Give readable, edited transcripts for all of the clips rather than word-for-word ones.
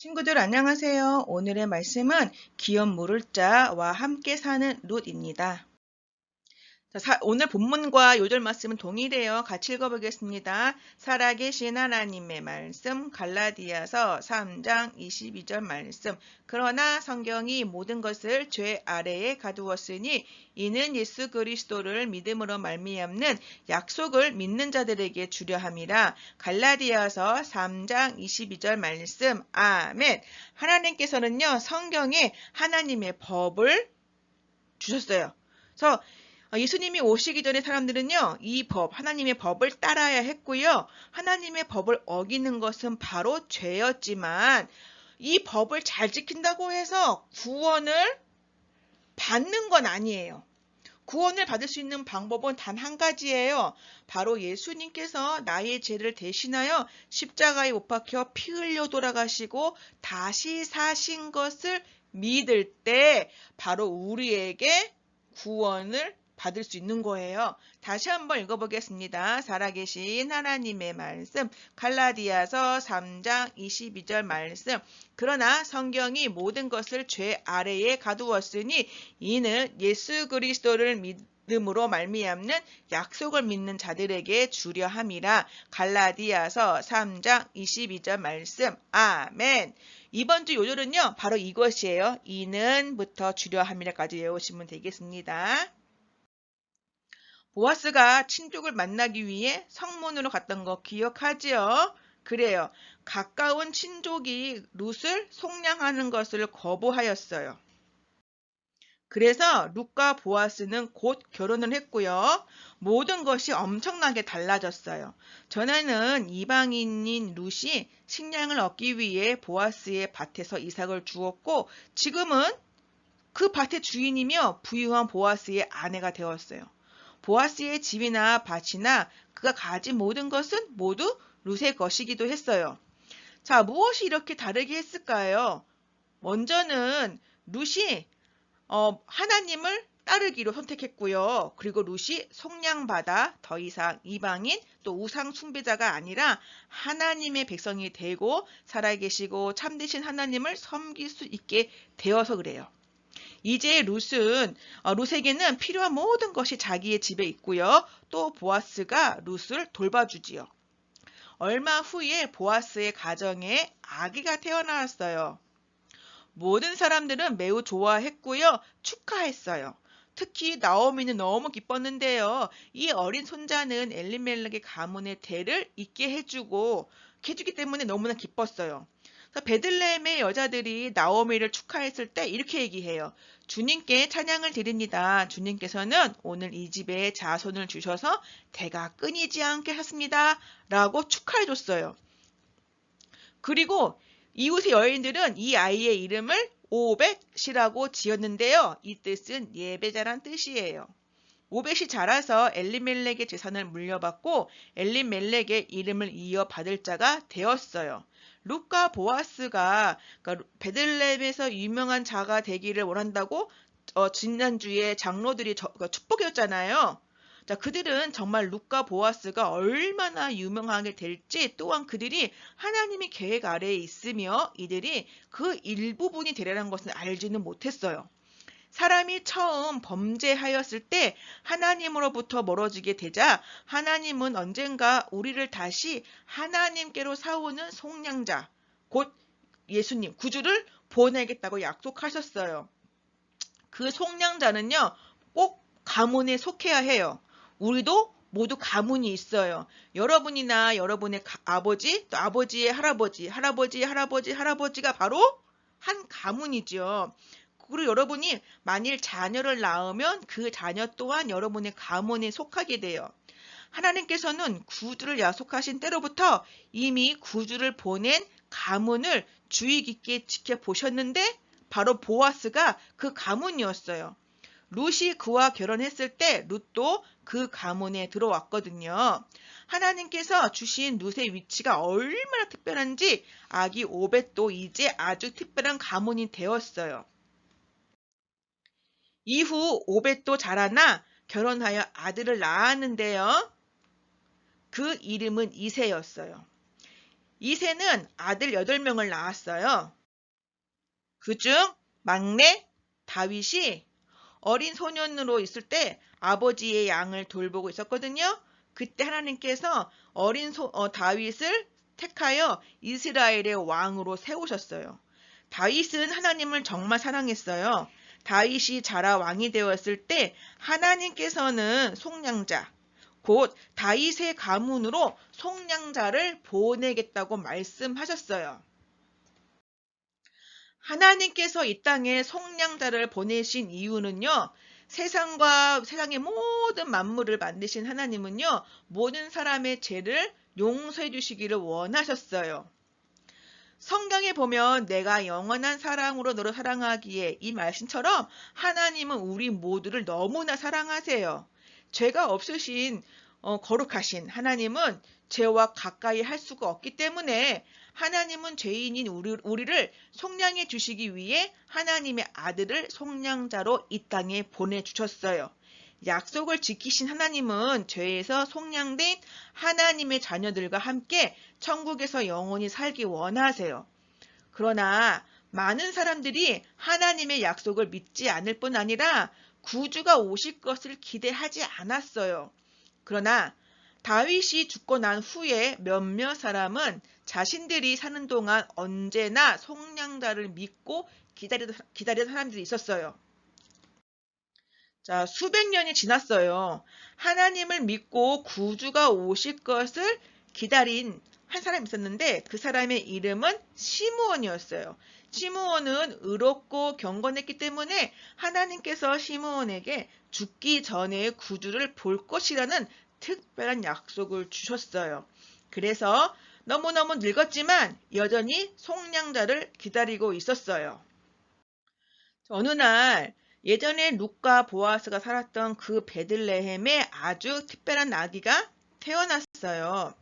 친구들 안녕하세요. 오늘의 말씀은 기업 물을 자와 함께 사는 룻입니다. 오늘 본문과 요절 말씀은 동일해요. 같이 읽어보겠습니다. 살아계신 하나님의 말씀 갈라디아서 3장 22절 말씀. 그러나 성경이 모든 것을 죄 아래에 가두었으니 이는 예수 그리스도를 믿음으로 말미암는 약속을 믿는 자들에게 주려 함이라. 갈라디아서 3장 22절 말씀. 아멘. 하나님께서는요, 성경에 하나님의 법을 주셨어요. 그래서 예수님이 오시기 전에 사람들은요, 이 법, 하나님의 법을 따라야 했고요. 하나님의 법을 어기는 것은 바로 죄였지만 이 법을 잘 지킨다고 해서 구원을 받는 건 아니에요. 구원을 받을 수 있는 방법은 단 한 가지예요. 바로 예수님께서 나의 죄를 대신하여 십자가에 못 박혀 피 흘려 돌아가시고 다시 사신 것을 믿을 때 바로 우리에게 구원을 받을 수 있는 거예요. 다시 한번 읽어보겠습니다. 살아계신 하나님의 말씀 갈라디아서 3장 22절 말씀. 그러나 성경이 모든 것을 죄 아래에 가두었으니 이는 예수 그리스도를 믿음으로 말미암는 약속을 믿는 자들에게 주려 함이라. 갈라디아서 3장 22절 말씀. 아멘. 이번 주 요절은요, 바로 이것이에요. 이는부터 주려 함이라까지 외우시면 되겠습니다. 보아스가 친족을 만나기 위해 성문으로 갔던 거 기억하지요? 그래요. 가까운 친족이 룻을 속량하는 것을 거부하였어요. 그래서 룻과 보아스는 곧 결혼을 했고요. 모든 것이 엄청나게 달라졌어요. 전에는 이방인인 룻이 식량을 얻기 위해 보아스의 밭에서 이삭을 주었고 지금은 그 밭의 주인이며 부유한 보아스의 아내가 되었어요. 보아스의 집이나 밭이나 그가 가진 모든 것은 모두 룻의 것이기도 했어요. 자, 무엇이 이렇게 다르게 했을까요? 먼저는 룻이 하나님을 따르기로 선택했고요. 그리고 룻이 속량받아 더 이상 이방인 또 우상 숭배자가 아니라 하나님의 백성이 되고 살아계시고 참되신 하나님을 섬길 수 있게 되어서 그래요. 이제 룻에게는 필요한 모든 것이 자기의 집에 있고요. 또 보아스가 룻을 돌봐주지요. 얼마 후에 보아스의 가정에 아기가 태어났어요. 모든 사람들은 매우 좋아했고요. 축하했어요. 특히 나오미는 너무 기뻤는데요. 이 어린 손자는 엘리멜렉의 가문의 대를 잇게 해주기 때문에 너무나 기뻤어요. 베들레헴의 여자들이 나오미를 축하했을 때 이렇게 얘기해요. 주님께 찬양을 드립니다. 주님께서는 오늘 이 집에 자손을 주셔서 대가 끊이지 않게 하셨습니다. 라고 축하해줬어요. 그리고 이웃의 여인들은 이 아이의 이름을 오벳이라고 지었는데요. 이 뜻은 예배자란 뜻이에요. 오벳이 자라서 엘리멜렉의 재산을 물려받고 엘리멜렉의 이름을 이어받을 자가 되었어요. 룻과 보아스가 그러니까 베들레헴에서 유명한 자가 되기를 원한다고 지난주에 장로들이 축복했잖아요. 자, 그들은 정말 룻과 보아스가 얼마나 유명하게 될지 또한 그들이 하나님의 계획 아래에 있으며 이들이 그 일부분이 되려는 것은 알지는 못했어요. 사람이 처음 범죄하였을 때 하나님으로부터 멀어지게 되자 하나님은 언젠가 우리를 다시 하나님께로 사오는 속량자, 곧 예수님, 구주를 보내겠다고 약속하셨어요. 그 속량자는요, 꼭 가문에 속해야 해요. 우리도 모두 가문이 있어요. 여러분이나 여러분의 아버지, 또 아버지의 할아버지, 할아버지의 할아버지, 할아버지가 바로 한 가문이죠. 그리고 여러분이 만일 자녀를 낳으면 그 자녀 또한 여러분의 가문에 속하게 돼요. 하나님께서는 구주를 약속하신 때로부터 이미 구주를 보낸 가문을 주의 깊게 지켜보셨는데 바로 보아스가 그 가문이었어요. 룻이 그와 결혼했을 때 룻도 그 가문에 들어왔거든요. 하나님께서 주신 룻의 위치가 얼마나 특별한지 아기 오벳도 이제 아주 특별한 가문이 되었어요. 이후 오벳도 자라나 결혼하여 아들을 낳았는데요. 그 이름은 이새였어요. 이새는 아들 8명을 낳았어요. 그중 막내 다윗이 어린 소년으로 있을 때 아버지의 양을 돌보고 있었거든요. 그때 하나님께서 다윗을 택하여 이스라엘의 왕으로 세우셨어요. 다윗은 하나님을 정말 사랑했어요. 다윗이 자라 왕이 되었을 때 하나님께서는 속량자, 곧 다윗의 가문으로 속량자를 보내겠다고 말씀하셨어요. 하나님께서 이 땅에 속량자를 보내신 이유는요. 세상의 모든 만물을 만드신 하나님은요. 모든 사람의 죄를 용서해 주시기를 원하셨어요. 성경에 보면 내가 영원한 사랑으로 너를 사랑하기에 이 말씀처럼 하나님은 우리 모두를 너무나 사랑하세요. 죄가 없으신 거룩하신 하나님은 죄와 가까이 할 수가 없기 때문에 하나님은 죄인인 우리를 속량해 주시기 위해 하나님의 아들을 속량자로 이 땅에 보내주셨어요. 약속을 지키신 하나님은 죄에서 속량된 하나님의 자녀들과 함께 천국에서 영원히 살기 원하세요. 그러나 많은 사람들이 하나님의 약속을 믿지 않을 뿐 아니라 구주가 오실 것을 기대하지 않았어요. 그러나 다윗이 죽고 난 후에 몇몇 사람은 자신들이 사는 동안 언제나 속량자를 믿고 기다리던 사람들이 있었어요. 자, 수백 년이 지났어요. 하나님을 믿고 구주가 오실 것을 기다린 한 사람이 있었는데 그 사람의 이름은 시므온이었어요. 시므온은 의롭고 경건했기 때문에 하나님께서 시므온에게 죽기 전에 구주를 볼 것이라는 특별한 약속을 주셨어요. 그래서 너무너무 늙었지만 여전히 속량자를 기다리고 있었어요. 어느 날 예전에 룻과 보아스가 살았던 그 베들레헴에 아주 특별한 아기가 태어났어요.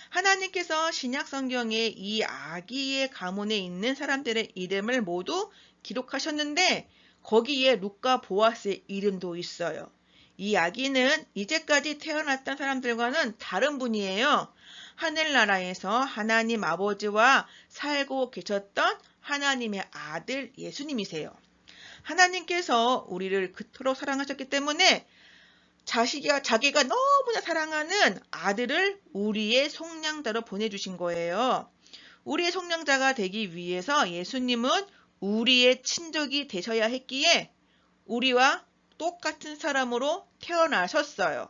하나님께서 신약 성경에 이 아기의 가문에 있는 사람들의 이름을 모두 기록하셨는데 거기에 룻과 보아스의 이름도 있어요. 이 아기는 이제까지 태어났던 사람들과는 다른 분이에요. 하늘나라에서 하나님 아버지와 살고 계셨던 하나님의 아들 예수님이세요. 하나님께서 우리를 그토록 사랑하셨기 때문에 자기가 너무나 사랑하는 아들을 우리의 속량자로 보내주신 거예요. 우리의 속량자가 되기 위해서 예수님은 우리의 친족이 되셔야 했기에 우리와 똑같은 사람으로 태어나셨어요.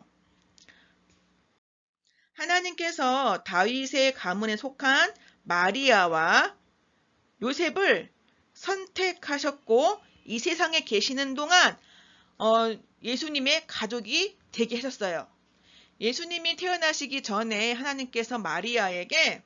하나님께서 다윗의 가문에 속한 마리아와 요셉을 선택하셨고 이 세상에 계시는 동안 예수님의 가족이 되게 하셨어요. 예수님이 태어나시기 전에 하나님께서 마리아에게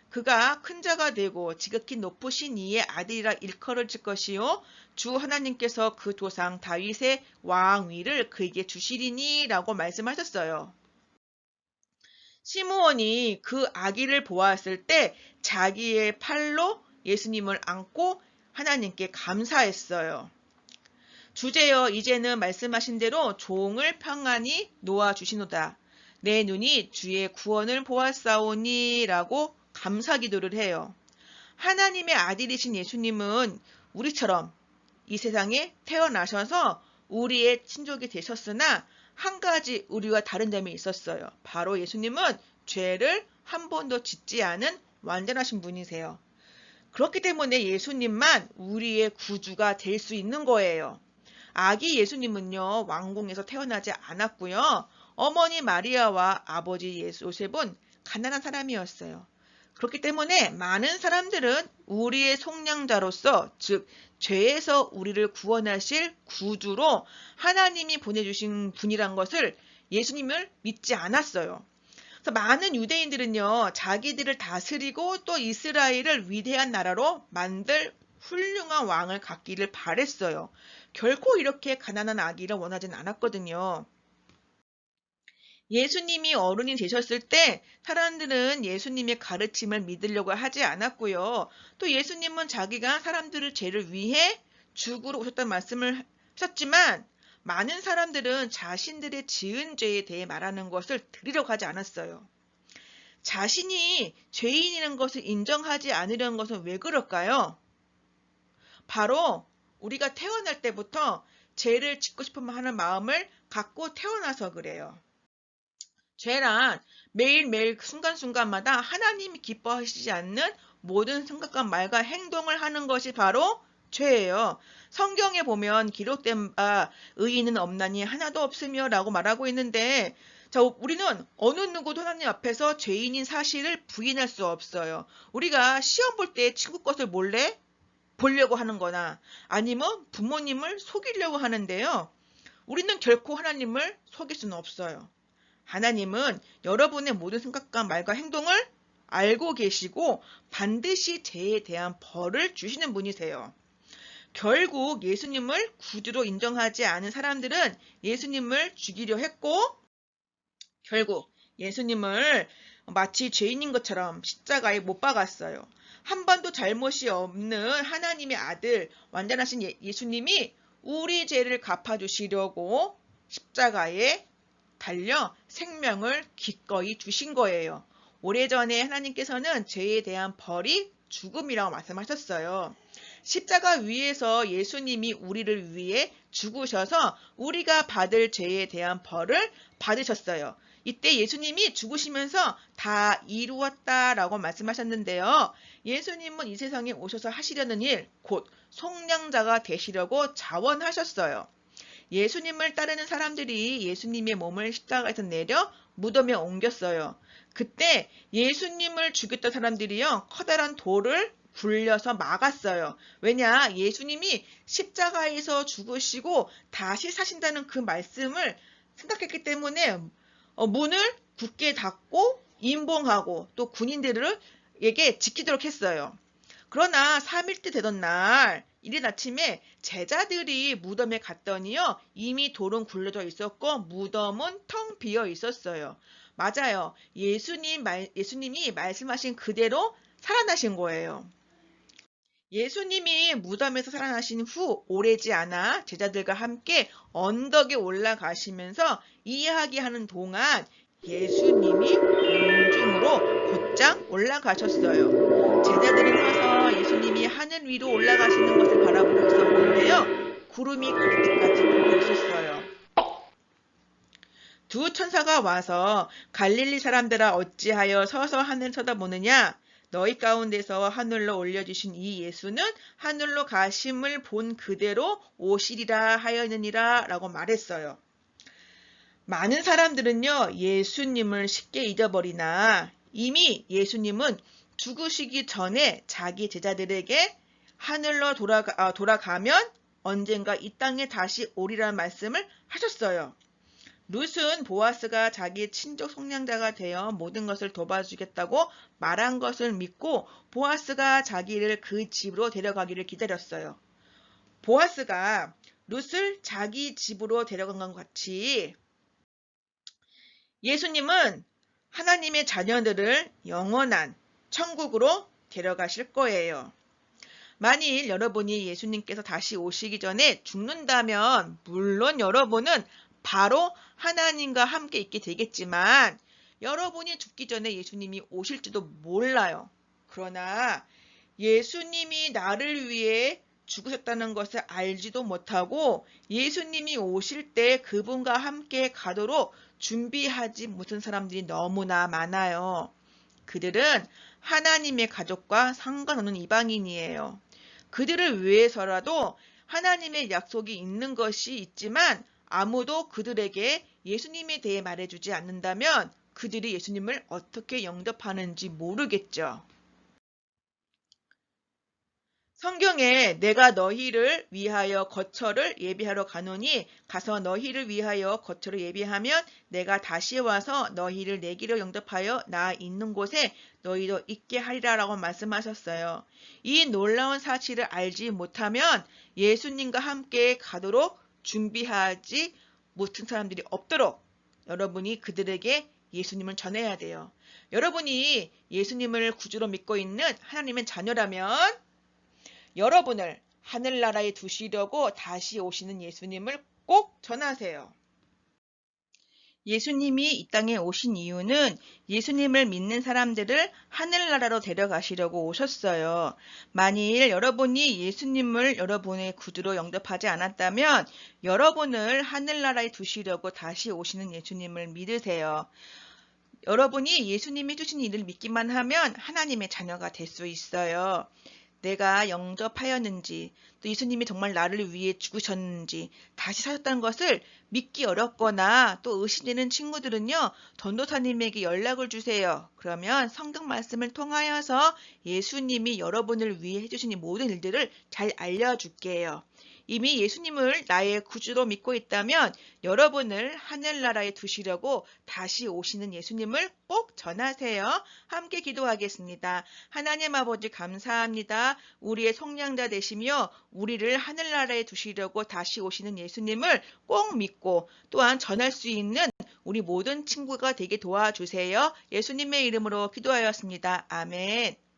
그가 큰 자가 되고 지극히 높으신 이의 아들이라 일컬어질 것이요 주 하나님께서 그 조상 다윗의 왕위를 그에게 주시리니 라고 말씀하셨어요. 시므온이 그 아기를 보았을 때 자기의 팔로 예수님을 안고 하나님께 감사했어요. 주제여 이제는 말씀하신 대로 종을 평안히 놓아주시노다. 내 눈이 주의 구원을 보았사오니 라고 감사기도를 해요. 하나님의 아들이신 예수님은 우리처럼 이 세상에 태어나셔서 우리의 친족이 되셨으나 한 가지 우리와 다른 점이 있었어요. 바로 예수님은 죄를 한 번도 짓지 않은 완전하신 분이세요. 그렇기 때문에 예수님만 우리의 구주가 될 수 있는 거예요. 아기 예수님은요, 왕궁에서 태어나지 않았고요. 어머니 마리아와 아버지 요셉은 가난한 사람이었어요. 그렇기 때문에 많은 사람들은 우리의 속량자로서, 즉 죄에서 우리를 구원하실 구주로 하나님이 보내주신 분이란 것을 예수님을 믿지 않았어요. 그래서 많은 유대인들은요, 자기들을 다스리고 또 이스라엘을 위대한 나라로 만들 훌륭한 왕을 갖기를 바랬어요. 결코 이렇게 가난한 아기를 원하진 않았거든요. 예수님이 어른이 되셨을 때 사람들은 예수님의 가르침을 믿으려고 하지 않았고요. 또 예수님은 자기가 사람들의 죄를 위해 죽으러 오셨다는 말씀을 하셨지만 많은 사람들은 자신들의 지은 죄에 대해 말하는 것을 들으려고 하지 않았어요. 자신이 죄인이라는 것을 인정하지 않으려는 것은 왜 그럴까요? 바로 우리가 태어날 때부터 죄를 짓고 싶어 하는 마음을 갖고 태어나서 그래요. 죄란 매일매일 순간순간마다 하나님이 기뻐하시지 않는 모든 생각과 말과 행동을 하는 것이 바로 죄예요. 성경에 보면 기록된 바 의인은 없나니 하나도 없으며 라고 말하고 있는데, 자, 우리는 어느 누구도 하나님 앞에서 죄인인 사실을 부인할 수 없어요. 우리가 시험 볼 때 친구 것을 몰래 보려고 하는 거나 아니면 부모님을 속이려고 하는데요. 우리는 결코 하나님을 속일 수는 없어요. 하나님은 여러분의 모든 생각과 말과 행동을 알고 계시고 반드시 죄에 대한 벌을 주시는 분이세요. 결국 예수님을 구주로 인정하지 않은 사람들은 예수님을 죽이려 했고, 결국 예수님을 마치 죄인인 것처럼 십자가에 못 박았어요. 한 번도 잘못이 없는 하나님의 아들, 완전하신 예수님이 우리 죄를 갚아주시려고 십자가에 달려 생명을 기꺼이 주신 거예요. 오래전에 하나님께서는 죄에 대한 벌이 죽음이라고 말씀하셨어요. 십자가 위에서 예수님이 우리를 위해 죽으셔서 우리가 받을 죄에 대한 벌을 받으셨어요. 이때 예수님이 죽으시면서 다 이루었다라고 말씀하셨는데요. 예수님은 이 세상에 오셔서 하시려는 일, 곧 속량자가 되시려고 자원하셨어요. 예수님을 따르는 사람들이 예수님의 몸을 십자가에서 내려 무덤에 옮겼어요. 그때 예수님을 죽였던 사람들이요, 커다란 돌을 굴려서 막았어요. 왜냐? 예수님이 십자가에서 죽으시고 다시 사신다는 그 말씀을 생각했기 때문에 문을 굳게 닫고 임봉하고 또 군인들에게 지키도록 했어요. 그러나 3일째 되던 날 이른 아침에 제자들이 무덤에 갔더니요, 이미 돌은 굴려져 있었고 무덤은 텅 비어 있었어요. 맞아요. 예수님이 말씀하신 그대로 살아나신 거예요. 예수님이 무덤에서 살아나신 후 오래지 않아 제자들과 함께 언덕에 올라가시면서 이야기하는 동안 예수님이 공중으로 곧장 올라가셨어요. 제자들이 서서 예수님이 하늘 위로 올라가시는 것을 바라보고 있었는데요. 구름이 가릴 때까지 보고 있었어요. 두 천사가 와서 갈릴리 사람들아 어찌하여 서서 하늘 쳐다보느냐? 너희 가운데서 하늘로 올려주신 이 예수는 하늘로 가심을 본 그대로 오시리라 하였느니라 라고 말했어요. 많은 사람들은요, 예수님을 쉽게 잊어버리나 이미 예수님은 죽으시기 전에 자기 제자들에게 하늘로 돌아가면 언젠가 이 땅에 다시 오리라는 말씀을 하셨어요. 룻은 보아스가 자기 친족 속량자가 되어 모든 것을 도와주겠다고 말한 것을 믿고 보아스가 자기를 그 집으로 데려가기를 기다렸어요. 보아스가 룻을 자기 집으로 데려간 것 같이 예수님은 하나님의 자녀들을 영원한 천국으로 데려가실 거예요. 만일 여러분이 예수님께서 다시 오시기 전에 죽는다면 물론 여러분은 바로 하나님과 함께 있게 되겠지만 여러분이 죽기 전에 예수님이 오실지도 몰라요. 그러나 예수님이 나를 위해 죽으셨다는 것을 알지도 못하고 예수님이 오실 때 그분과 함께 가도록 준비하지 못한 사람들이 너무나 많아요. 그들은 하나님의 가족과 상관없는 이방인이에요. 그들을 위해서라도 하나님의 약속이 있는 것이 있지만 아무도 그들에게 예수님에 대해 말해주지 않는다면 그들이 예수님을 어떻게 영접하는지 모르겠죠. 성경에 내가 너희를 위하여 거처를 예비하러 가노니 가서 너희를 위하여 거처를 예비하면 내가 다시 와서 너희를 내기로 영접하여 나 있는 곳에 너희도 있게 하리라 라고 말씀하셨어요. 이 놀라운 사실을 알지 못하면 예수님과 함께 가도록 준비하지 못한 사람들이 없도록 여러분이 그들에게 예수님을 전해야 돼요. 여러분이 예수님을 구주로 믿고 있는 하나님의 자녀라면 여러분을 하늘나라에 두시려고 다시 오시는 예수님을 꼭 전하세요. 예수님이 이 땅에 오신 이유는 예수님을 믿는 사람들을 하늘나라로 데려가시려고 오셨어요. 만일 여러분이 예수님을 여러분의 구주로 영접하지 않았다면 여러분을 하늘나라에 두시려고 다시 오시는 예수님을 믿으세요. 여러분이 예수님이 해주신 일을 믿기만 하면 하나님의 자녀가 될 수 있어요. 내가 영접하였는지, 또 예수님이 정말 나를 위해 죽으셨는지, 다시 사셨다는 것을 믿기 어렵거나 또 의심되는 친구들은요, 전도사님에게 연락을 주세요. 그러면 성경 말씀을 통하여서 예수님이 여러분을 위해 해주신 이 모든 일들을 잘 알려줄게요. 이미 예수님을 나의 구주로 믿고 있다면 여러분을 하늘나라에 두시려고 다시 오시는 예수님을 꼭 전하세요. 함께 기도하겠습니다. 하나님 아버지 감사합니다. 우리의 속량자 되시며 우리를 하늘나라에 두시려고 다시 오시는 예수님을 꼭 믿고 또한 전할 수 있는 우리 모든 친구가 되게 도와주세요. 예수님의 이름으로 기도하였습니다. 아멘.